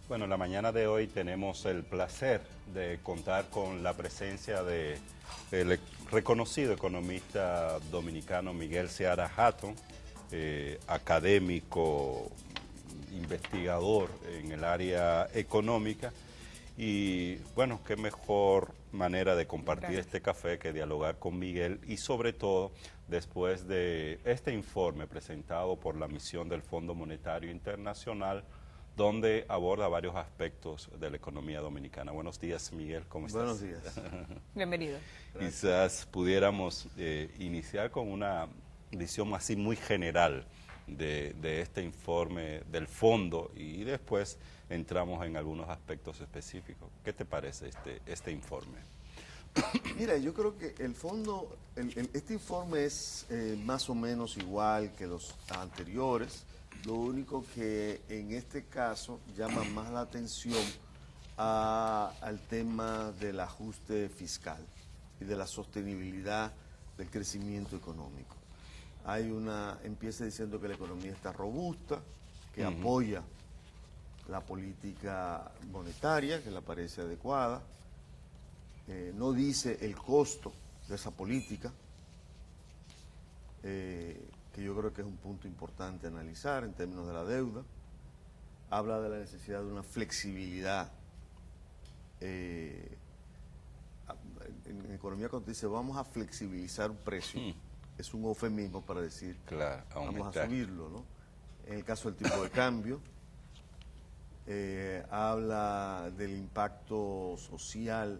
Bueno, en la mañana de hoy tenemos el placer de contar con la presencia de el reconocido economista dominicano Miguel Seara Hatton, académico, investigador en el área económica. Y bueno, qué mejor manera de compartir este café que dialogar con Miguel, y sobre todo después de este informe presentado por la misión del Fondo Monetario Internacional, donde aborda varios aspectos de la economía dominicana. Buenos días, Miguel, ¿cómo estás? Buenos días. Bienvenido. Quizás pudiéramos iniciar con una visión así muy general de este informe del fondo, y después entramos en algunos aspectos específicos. ¿Qué te parece este informe? Mira, yo creo que el fondo, este informe es más o menos igual que los anteriores. Lo único que en este caso llama más la atención al tema del ajuste fiscal y de la sostenibilidad del crecimiento económico. Empieza diciendo que la economía está robusta, que apoya la política monetaria, que le parece adecuada. No dice el costo de esa política, que yo creo que es un punto importante analizar en términos de la deuda. Habla de la necesidad de una flexibilidad. En economía, cuando dice vamos a flexibilizar un precio, es un eufemismo para decir Claro, vamos a subirlo, ¿no? En el caso del tipo de cambio, habla del impacto social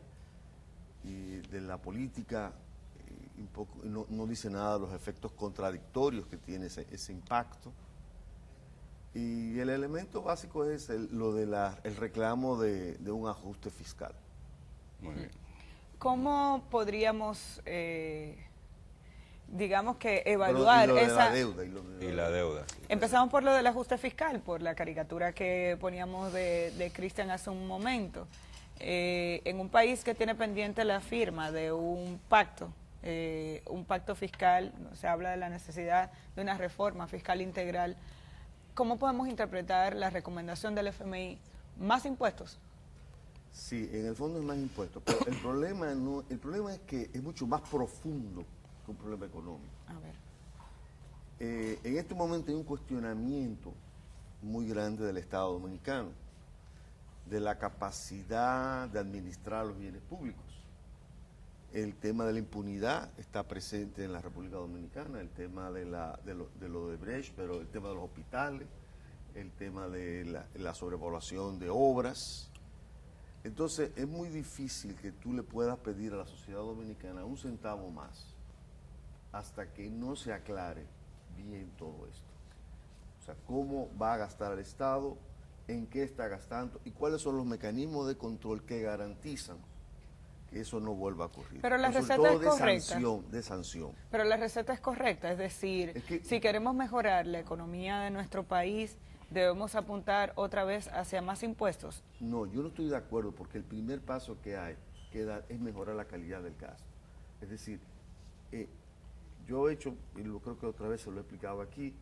y de la política, un poco, no dice nada de los efectos contradictorios que tiene ese impacto. Y el elemento básico es el reclamo de un ajuste fiscal. Muy bien. ¿Cómo podríamos, digamos que evaluar esa deuda? Y la deuda. Empezamos por lo del ajuste fiscal, por la caricatura que poníamos de Cristian hace un momento. En un país que tiene pendiente la firma de un pacto fiscal, se habla de la necesidad de una reforma fiscal integral. ¿Cómo podemos interpretar la recomendación del FMI? ¿Más impuestos? Sí, en el fondo es más impuestos, pero el problema es que es mucho más profundo que un problema económico. A ver. En este momento hay un cuestionamiento muy grande del Estado dominicano, de la capacidad de administrar los bienes públicos. El tema de la impunidad está presente en la República Dominicana, el tema de lo de Brecht, pero el tema de los hospitales, el tema de la sobrepoblación de obras. Entonces es muy difícil que tú le puedas pedir a la sociedad dominicana un centavo más hasta que no se aclare bien todo esto. O sea, cómo va a gastar el Estado, en qué está gastando y cuáles son los mecanismos de control que garantizan que eso no vuelva a ocurrir. Pero la receta es correcta. De sanción. Pero la receta es correcta, es decir, si queremos mejorar la economía de nuestro país, debemos apuntar otra vez hacia más impuestos. No, yo no estoy de acuerdo, porque el primer paso que hay que dar es mejorar la calidad del gasto. Es decir, yo he hecho, y creo que otra vez se lo he explicado aquí,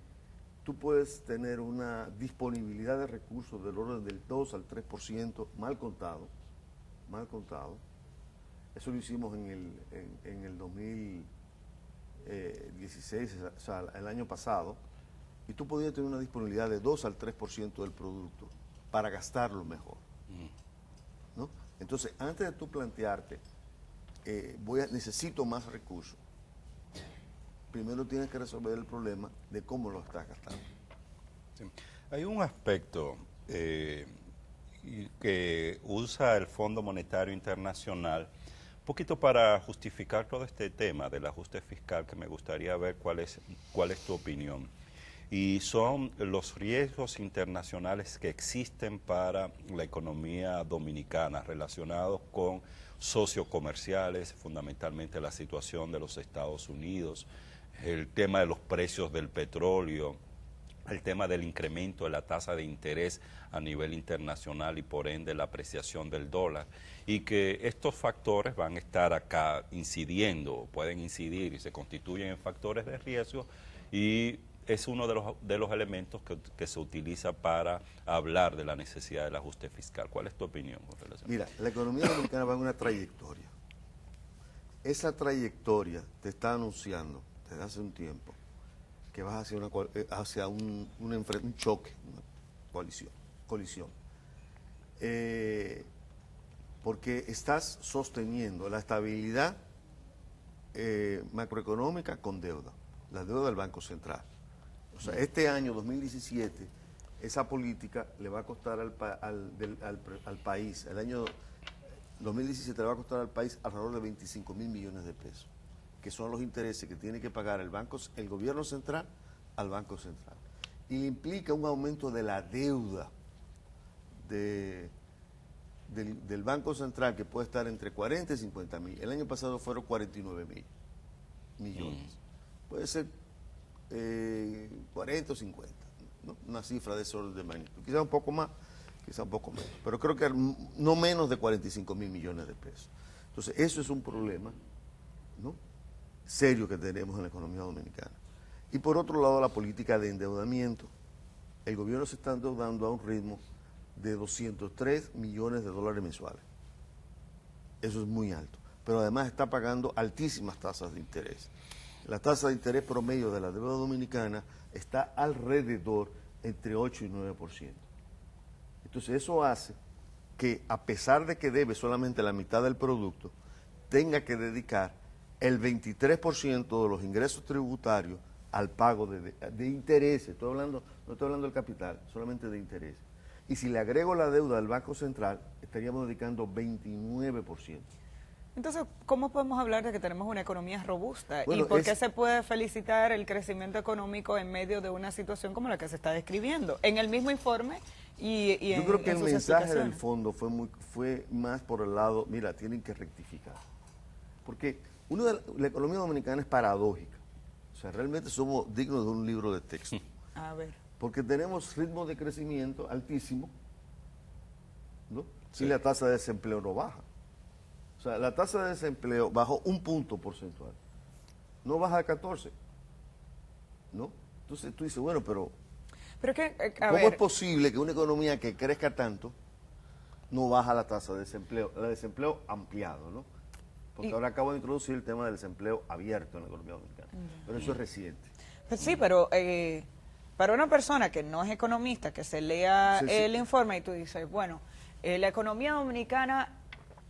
tú puedes tener una disponibilidad de recursos del orden del 2 al 3%, mal contado. Eso lo hicimos en el 2016, o sea, el año pasado, y tú podías tener una disponibilidad de 2 al 3% del producto para gastarlo mejor, ¿no? Entonces, antes de tú plantearte, necesito más recursos, primero tienes que resolver el problema de cómo lo estás gastando. Sí. Hay un aspecto que usa el Fondo Monetario Internacional un poquito para justificar todo este tema del ajuste fiscal, que me gustaría ver cuál es tu opinión. Y son los riesgos internacionales que existen para la economía dominicana relacionados con socios comerciales, fundamentalmente la situación de los Estados Unidos, el tema de los precios del petróleo, el tema del incremento de la tasa de interés a nivel internacional y por ende la apreciación del dólar, y que estos factores van a estar acá incidiendo, pueden incidir y se constituyen en factores de riesgo, y es uno de los elementos que se utiliza para hablar de la necesidad del ajuste fiscal. ¿Cuál es tu opinión con relación? Mira, la economía dominicana va en una trayectoria. Esa trayectoria te está anunciando desde hace un tiempo que vas hacia un choque, una colisión. Porque estás sosteniendo la estabilidad macroeconómica con deuda, la deuda del Banco Central. O sea, este año 2017, esa política le va a costar al país, el año 2017 le va a costar al país alrededor de 25 mil millones de pesos, que son los intereses que tiene que pagar el gobierno central al Banco Central. Y le implica un aumento de la deuda del Banco Central que puede estar entre 40 y 50 mil. El año pasado fueron 49 mil millones. Puede ser 40 o 50, ¿no? Una cifra de ese orden de magnitud. Quizá un poco más, quizá un poco menos, pero creo que no menos de 45 mil millones de pesos. Entonces, eso es un problema, ¿no?, serio que tenemos en la economía dominicana. Y por otro lado, la política de endeudamiento. El gobierno se está endeudando a un ritmo de 203 millones de dólares mensuales. Eso es muy alto. Pero además está pagando altísimas tasas de interés. La tasa de interés promedio de la deuda dominicana está alrededor entre 8 y 9%. Entonces eso hace que, a pesar de que debe solamente la mitad del producto, tenga que dedicar el 23% de los ingresos tributarios al pago de intereses. No estoy hablando del capital, solamente de intereses. Y si le agrego la deuda del Banco Central, estaríamos dedicando 29%. Entonces, ¿cómo podemos hablar de que tenemos una economía robusta? Bueno, ¿Y por qué se puede felicitar el crecimiento económico en medio de una situación como la que se está describiendo? En el mismo informe yo creo que el mensaje del fondo fue más por el lado, mira, tienen que rectificar. Porque la economía dominicana es paradójica. O sea, realmente somos dignos de un libro de texto. A ver. Porque tenemos ritmo de crecimiento altísimo, ¿no? Sí. Y la tasa de desempleo no baja. O sea, la tasa de desempleo bajó 1 punto porcentual. No baja de 14. ¿No? Entonces tú dices, bueno, pero es que, ¿cómo es posible que una economía que crezca tanto no baja la tasa de desempleo? El desempleo ampliado, ¿no? Porque ahora acabo de introducir el tema del desempleo abierto en la economía dominicana. Pero eso es reciente. Pues sí, pero para una persona que no es economista, que se lea el informe y tú dices, bueno, la economía dominicana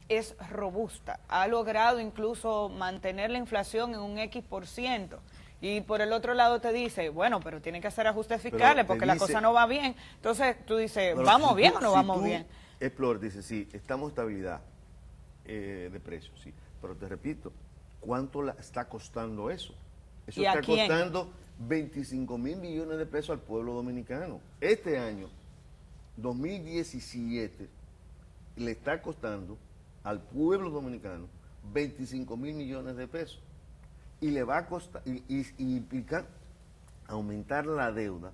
es robusta, ha logrado incluso mantener la inflación en un X%, y por el otro lado te dice, bueno, pero tiene que hacer ajustes fiscales porque la cosa no va bien. Entonces tú dices, ¿vamos bien o no vamos bien? Explore dice, sí, estamos en estabilidad de precios, sí, pero te repito, ¿cuánto está costando eso? Eso está costando 25 mil millones de pesos al pueblo dominicano. Este año, 2017, le está costando al pueblo dominicano 25 mil millones de pesos. Y le va a costar, y implica aumentar la deuda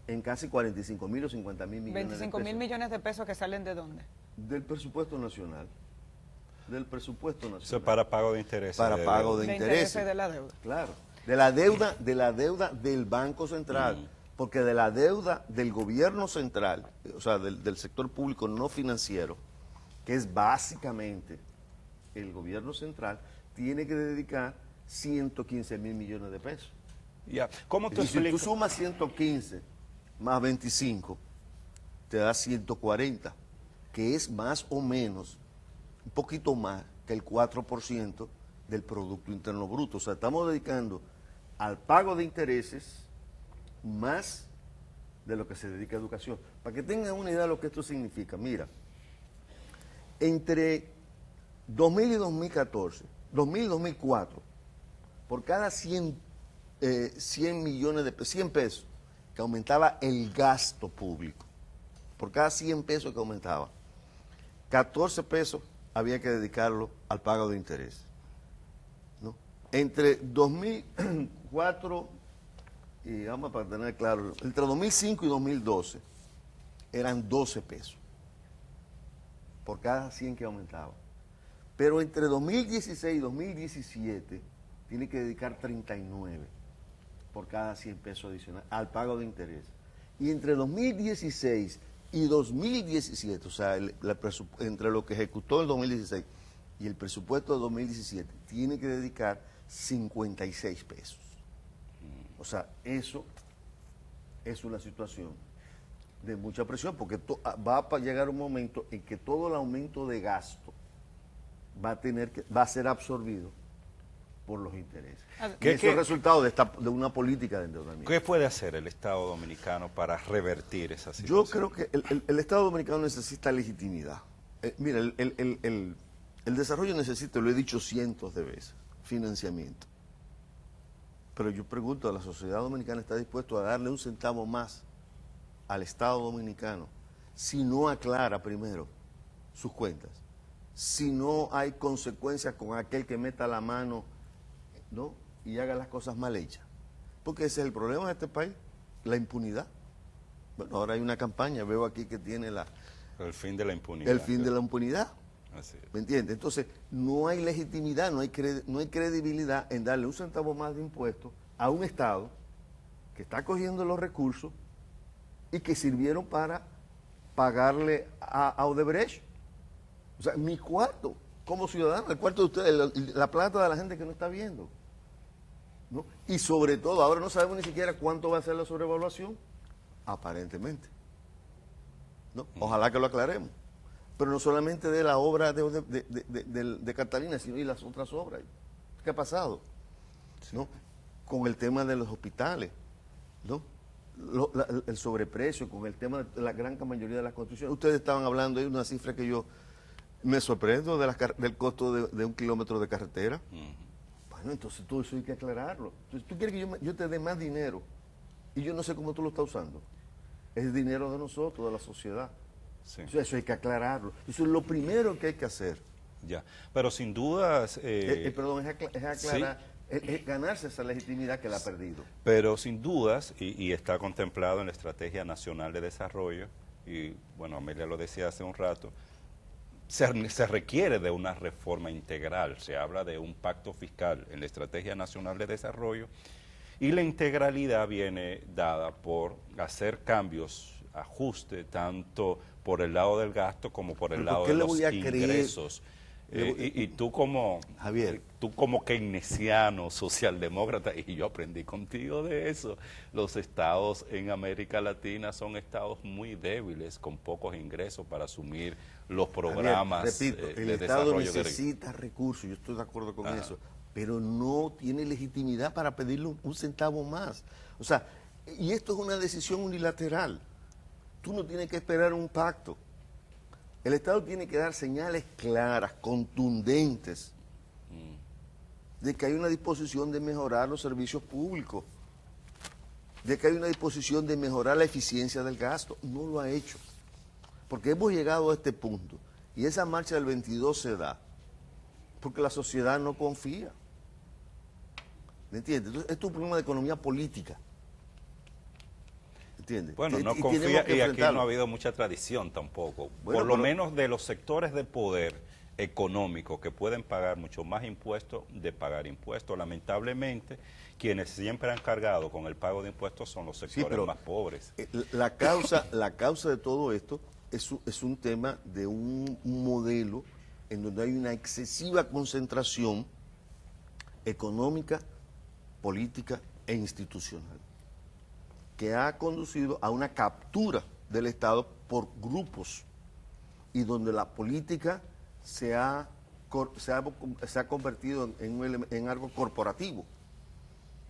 en casi 45 mil o 50 mil millones de pesos. 25 mil millones de pesos que salen ¿de dónde? Del presupuesto nacional. Del presupuesto nacional. Eso es para pago de intereses. Para pago de intereses. De la deuda. Claro. De la deuda del Banco Central. Porque de la deuda del gobierno central, o sea, del sector público no financiero, que es básicamente el gobierno central, tiene que dedicar 115 mil millones de pesos. Ya. ¿Cómo tú Si tú sumas 115 más 25, te da 140, que es más o menos, un poquito más que el 4% del Producto Interno Bruto. O sea, estamos dedicando al pago de intereses más de lo que se dedica a educación. Para que tengan una idea de lo que esto significa, mira, entre 2000 y 2014, 2000 y 2004, por cada 100 millones de pesos, 100 pesos que aumentaba el gasto público, por cada 100 pesos que aumentaba, 14 pesos había que dedicarlo al pago de interés, ¿no? Entre 2004 y vamos para tener claro, entre 2005 y 2012 eran 12 pesos por cada 100 que aumentaba. Pero entre 2016 y 2017 tiene que dedicar 39. por cada 100 pesos adicionales al pago de interés. Y entre 2016 y 2017, o sea, entre lo que ejecutó el 2016 y el presupuesto de 2017, tiene que dedicar 56 pesos. O sea, eso es una situación de mucha presión, porque va a llegar un momento en que todo el aumento de gasto va a ser absorbido por los intereses. Y eso es resultado de una política de endeudamiento. ¿Qué puede hacer el Estado Dominicano para revertir esa situación? Yo creo que el Estado Dominicano necesita legitimidad. Mira, el desarrollo necesita, lo he dicho cientos de veces, financiamiento. Pero yo pregunto, ¿la sociedad dominicana está dispuesta a darle un centavo más al Estado Dominicano si no aclara primero sus cuentas? Si no hay consecuencias con aquel que meta la mano, ¿no?, y haga las cosas mal hechas. Porque ese es el problema de este país, la impunidad. Bueno, ahora hay una campaña, veo aquí que tiene el fin de la impunidad. El fin de la impunidad. Así es. ¿Me entiendes? Entonces, no hay legitimidad, no hay credibilidad en darle un centavo más de impuestos a un Estado que está cogiendo los recursos y que sirvieron para pagarle a Odebrecht. O sea, mi cuarto, como ciudadano, el cuarto de ustedes, la plata de la gente que no está viendo, ¿no? Y sobre todo, ahora no sabemos ni siquiera cuánto va a ser la sobrevaluación, aparentemente, ¿no? Ojalá que lo aclaremos. Pero no solamente de la obra de Catalina, sino y las otras obras. ¿Qué ha pasado? ¿No? Con el tema de los hospitales, ¿no? El sobreprecio, con el tema de la gran mayoría de las construcciones. Ustedes estaban hablando de una cifra que yo me sorprendo del costo de 1 kilómetro de carretera. Bueno, entonces todo eso hay que aclararlo. Entonces, tú quieres que yo te dé más dinero y yo no sé cómo tú lo estás usando. Es dinero de nosotros, de la sociedad. Sí. Eso hay que aclararlo. Eso es lo primero que hay que hacer. Ya, pero sin dudas... perdón, es aclarar, ¿sí? Es ganarse esa legitimidad que la ha perdido. Pero sin dudas, y está contemplado en la Estrategia Nacional de Desarrollo, y bueno, Amelia lo decía hace un rato, se requiere de una reforma integral. Se habla de un pacto fiscal en la Estrategia Nacional de Desarrollo, y la integralidad viene dada por hacer cambios, ajuste, tanto por el lado del gasto como por el lado de los ingresos. Y tú como Javier, tú como keynesiano, socialdemócrata, y yo aprendí contigo de eso, los estados en América Latina son estados muy débiles, con pocos ingresos para asumir los programas. Javier, repito, el Estado necesita recursos, yo estoy de acuerdo con eso, pero no tiene legitimidad para pedirle un centavo más. O sea, y esto es una decisión unilateral. Tú no tienes que esperar un pacto. El Estado tiene que dar señales claras, contundentes, de que hay una disposición de mejorar los servicios públicos, de que hay una disposición de mejorar la eficiencia del gasto. No lo ha hecho. Porque hemos llegado a este punto, y esa marcha del 22 se da, porque la sociedad no confía. ¿Me entiendes? Entonces, esto es un problema de economía política. ¿Entiendes? Bueno, no confía, y aquí no ha habido mucha tradición tampoco, bueno, por lo menos de los sectores de poder económico que pueden pagar mucho más impuestos de pagar impuestos. Lamentablemente, quienes siempre han cargado con el pago de impuestos son los sectores más pobres. La causa de todo esto es un tema de un modelo en donde hay una excesiva concentración económica, política e institucional, que ha conducido a una captura del Estado por grupos y donde la política se ha convertido en algo corporativo.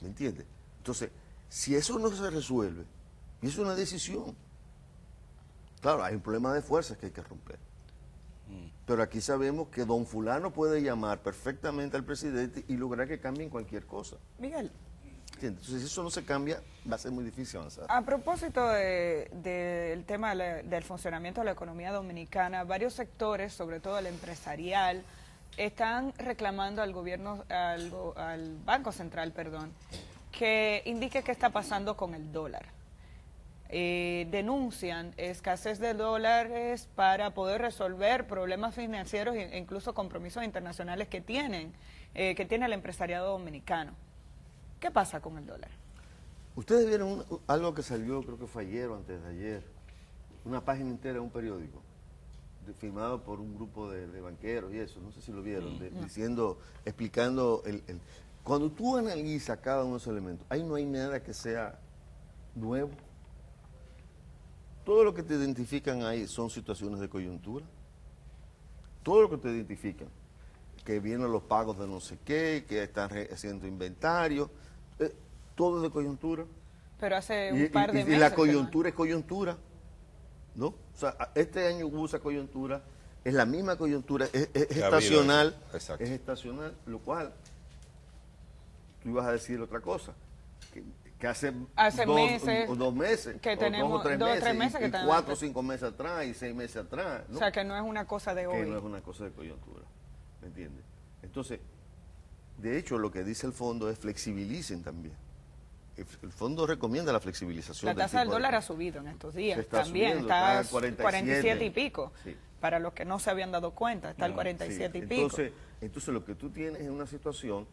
¿Me entiendes? Entonces, si eso no se resuelve, y es una decisión, claro, hay un problema de fuerzas que hay que romper. Pero aquí sabemos que don fulano puede llamar perfectamente al presidente y lograr que cambien cualquier cosa. Miguel. Entonces, si eso no se cambia, va a ser muy difícil avanzar. A propósito del tema del funcionamiento de la economía dominicana, varios sectores, sobre todo el empresarial, están reclamando al gobierno, al Banco Central, que indique qué está pasando con el dólar. Denuncian escasez de dólares para poder resolver problemas financieros e incluso compromisos internacionales que tiene el empresariado dominicano. ¿Qué pasa con el dólar? Ustedes vieron algo que salió, creo que fue ayer o antes de ayer, una página entera de un periódico, firmado por un grupo de banqueros y eso, no sé si lo vieron, diciendo, explicando cuando tú analizas cada uno de esos elementos, ahí no hay nada que sea nuevo. Todo lo que te identifican ahí son situaciones de coyuntura. Todo lo que te identifican, que vienen los pagos de no sé qué, que están haciendo inventario, todo es de coyuntura. Pero hace un par de meses. Y la coyuntura es coyuntura, ¿no? O sea, este año hubo esa coyuntura, es la misma coyuntura, es estacional, es estacional, lo cual tú ibas a decir otra cosa, que hace meses, o 2 meses, que tenemos, 2 o 3 meses, que y 4 o 5 meses atrás, y 6 meses atrás, ¿no? O sea, que no es una cosa de hoy. Que no es una cosa de coyuntura, ¿me entiendes? Entonces, de hecho, lo que dice el fondo es flexibilicen también. El fondo recomienda la flexibilización. La tasa del dólar ha subido en estos días también, subiendo, está a 47 y pico. Sí. Para los que no se habían dado cuenta, está al 47 y pico. Entonces lo que tú tienes es una situación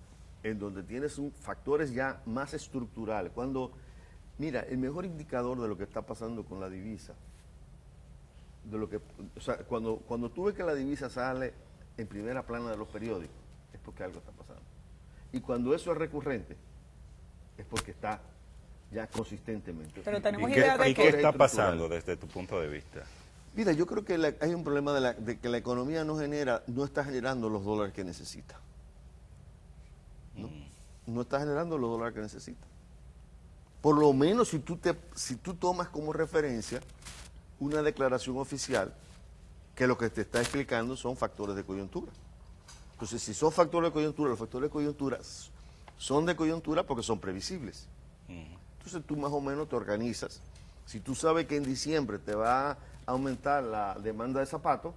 en donde tienes factores ya más estructurales. Mira, el mejor indicador de lo que está pasando con la divisa, o sea, cuando tú ves que la divisa sale en primera plana de los periódicos, es porque algo está pasando. Y cuando eso es recurrente, es porque está ya consistentemente. Pero tenemos idea de qué está pasando desde tu punto de vista. Mira, yo creo que hay un problema de que la economía no está generando los dólares que necesita. No está generando los dólares que necesita. Por lo menos si tú tomas como referencia una declaración oficial que lo que te está explicando son factores de coyuntura. Entonces, si son factores de coyuntura, los factores de coyuntura son de coyuntura porque son previsibles. Entonces tú más o menos te organizas. Si tú sabes que en diciembre te va a aumentar la demanda de zapatos,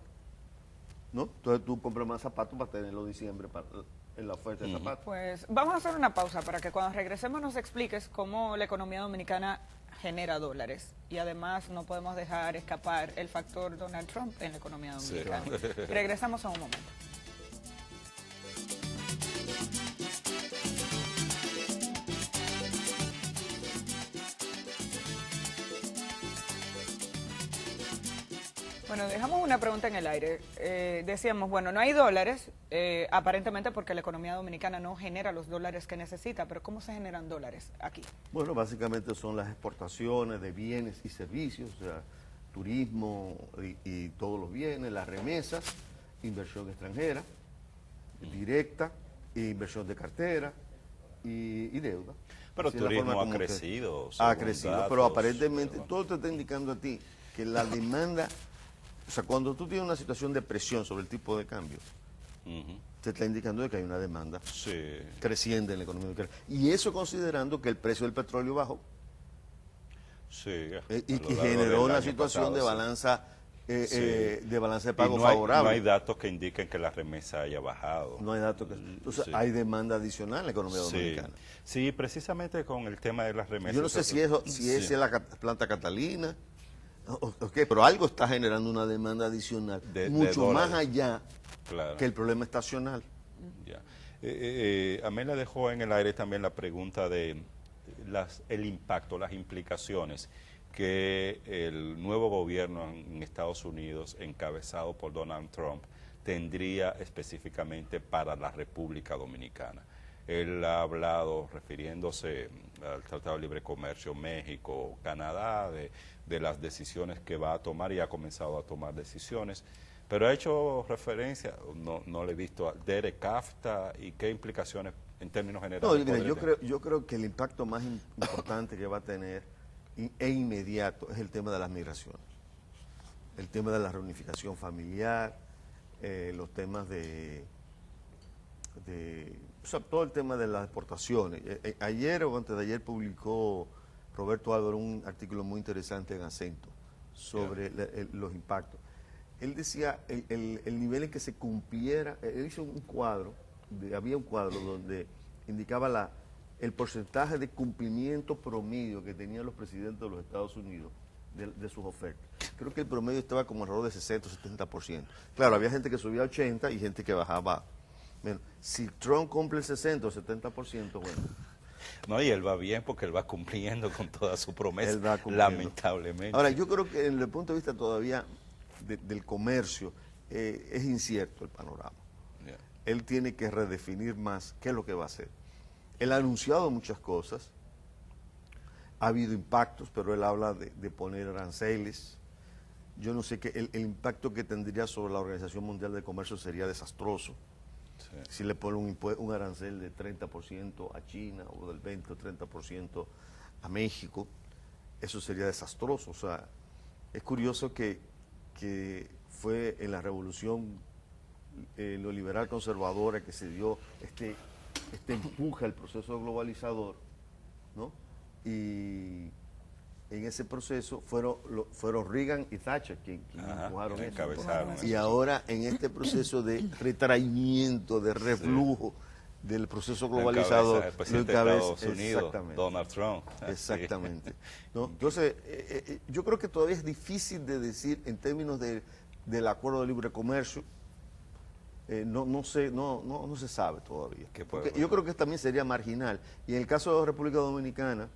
¿no? Entonces tú compras más zapatos para tenerlo en diciembre en la oferta de zapatos. Pues vamos a hacer una pausa para que cuando regresemos nos expliques cómo la economía dominicana genera dólares. Y además no podemos dejar escapar el factor Donald Trump en la economía dominicana. Sí. Regresamos en un momento. Bueno, dejamos una pregunta en el aire. Decíamos, bueno, no hay dólares, aparentemente porque la economía dominicana no genera los dólares que necesita, pero ¿cómo se generan dólares aquí? Bueno, básicamente son las exportaciones de bienes y servicios, o sea, turismo y todos los bienes, las remesas, inversión extranjera, directa, inversión de cartera y deuda. Pero el turismo ha crecido. Ha crecido, pero aparentemente todo te está indicando a ti que la demanda... O sea, cuando tú tienes una situación de presión sobre el tipo de cambio, te está indicando de que hay una demanda creciente en la economía dominicana. Y eso considerando que el precio del petróleo bajó. Y que generó una situación de balanza de balanza de pago favorable. No hay datos que indiquen que la remesa haya bajado. No hay datos que... Entonces hay demanda adicional en la economía dominicana. Sí, precisamente con el tema de las remesas. Yo no sé si es la planta Catalina... pero algo está generando una demanda adicional, mucho más allá que el problema estacional. Amelia dejó en el aire también la pregunta de el impacto, las implicaciones que el nuevo gobierno en Estados Unidos, encabezado por Donald Trump, tendría específicamente para la República Dominicana. Él ha hablado, refiriéndose al Tratado de Libre Comercio, México, Canadá, de las decisiones que va a tomar y ha comenzado a tomar decisiones, pero ha hecho referencia, no le he visto a DERE-CAFTA y qué implicaciones en términos generales. No, yo creo que el impacto más importante que va a tener e inmediato es el tema de las migraciones, el tema de la reunificación familiar, los temas o sea, todo el tema de las exportaciones. Ayer o antes de ayer publicó Roberto Álvaro un artículo muy interesante en Acento sobre los impactos. Él decía el nivel en que se cumpliera, él hizo un cuadro, había un cuadro donde indicaba el porcentaje de cumplimiento promedio que tenían los presidentes de los Estados Unidos de sus ofertas. Creo que el promedio estaba como alrededor de 60 o 70%. Claro, había gente que subía a 80 y gente que bajaba. Bueno, si Trump cumple el 60 o 70%, bueno, No, y él va bien porque él va cumpliendo con toda su promesa, Él va cumpliendo. lamentablemente. Ahora, yo creo que desde el punto de vista todavía del comercio, es incierto el panorama. Yeah. Él tiene que redefinir más qué es lo que va a hacer. Él ha anunciado muchas cosas, ha habido impactos, pero él habla de poner aranceles. Yo no sé qué, el impacto que tendría sobre la Organización Mundial de Comercio sería desastroso. Sí. Si le pone un arancel de 30% a China o del 20 o 30% a México, eso sería desastroso. O sea, es curioso que fue en la revolución neoliberal conservadora que se dio este empuje al proceso globalizador, ¿no? Y en ese proceso fueron Reagan y Thatcher quienes empujaron eso. Encabezaron Y ahora en este proceso de retraimiento, de reflujo del proceso globalizador, el presidente de Estados Unidos, exactamente. Donald Trump. Exactamente. ¿No? Entonces, yo creo que todavía es difícil de decir en términos del acuerdo de libre comercio. No se sabe todavía. Porque yo creo que también sería marginal. Y en el caso de la República Dominicana,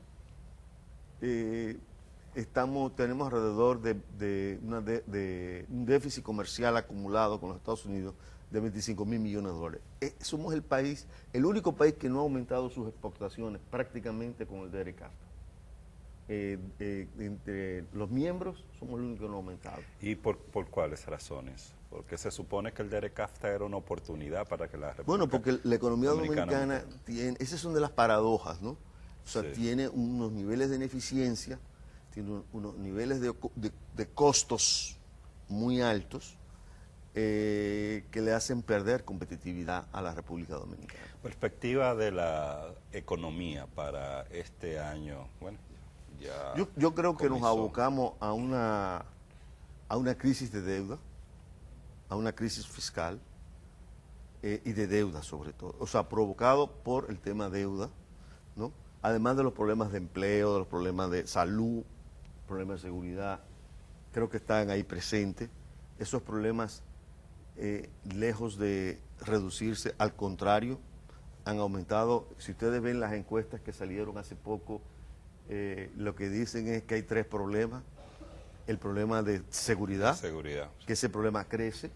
tenemos alrededor de un déficit comercial acumulado con los Estados Unidos de 25.000 millones de dólares. Somos el único país que no ha aumentado sus exportaciones prácticamente con el DERECAFTA. Entre los miembros somos el único que no ha aumentado. ¿Y por cuáles razones? Porque se supone que el DERECAFTA era una oportunidad para que la República Bueno, porque la economía dominicana tiene, esas son de las paradojas, ¿no? O sea, sí, tiene unos niveles de ineficiencia, tiene unos niveles de costos muy altos que le hacen perder competitividad a la República Dominicana. Perspectiva de la economía para este año, bueno, ya Yo creo que nos comenzó. abocamos a una crisis de deuda, a una crisis fiscal y de deuda sobre todo, o sea, provocado por el tema deuda, ¿no? Además de los problemas de empleo, de los problemas de salud, problemas de seguridad, creo que están ahí presentes. Esos problemas, lejos de reducirse, al contrario, han aumentado. Si ustedes ven las encuestas que salieron hace poco, lo que dicen es que hay 3 problemas. El problema de seguridad, que ese problema crece.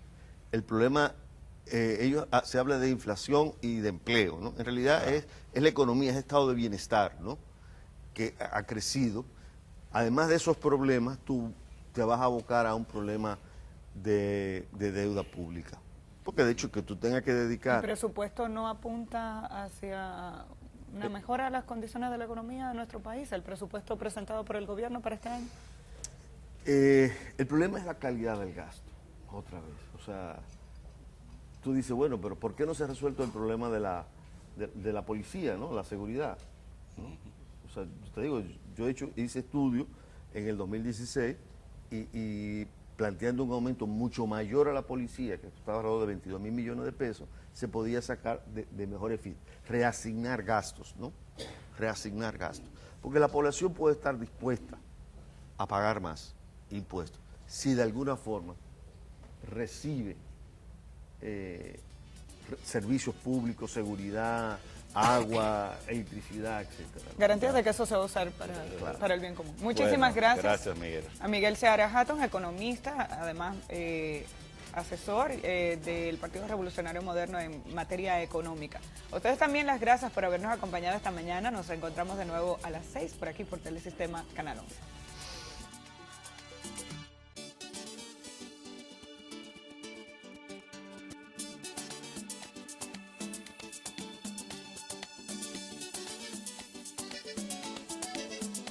El problema, se habla de inflación y de empleo, ¿no? En realidad es la economía, es el estado de bienestar, ¿no? Que ha crecido. Además de esos problemas, tú te vas a abocar a un problema de deuda pública. Porque de hecho que tú tengas que dedicar... ¿El presupuesto no apunta hacia una mejora de las condiciones de la economía de nuestro país? ¿El presupuesto presentado por el gobierno para este año? El problema es la calidad del gasto, otra vez. O sea, tú dices, bueno, pero ¿por qué no se ha resuelto el problema de la policía, ¿no? La seguridad, ¿no? O sea, te digo, yo hice estudio en el 2016 y planteando un aumento mucho mayor a la policía, que estaba alrededor de 22.000 millones de pesos, se podía sacar de mejor eficiencia, reasignar gastos, ¿no? Reasignar gastos. Porque la población puede estar dispuesta a pagar más impuestos si de alguna forma recibe servicios públicos, seguridad, agua, electricidad, etcétera, ¿no? Garantías de que eso se va a usar para el bien común. Muchísimas gracias. Gracias, Miguel. A Miguel Seara Hatton, economista, además asesor del Partido Revolucionario Moderno en materia económica. A ustedes también las gracias por habernos acompañado esta mañana. Nos encontramos de nuevo a las 6 por aquí por Telesistema Canal 11.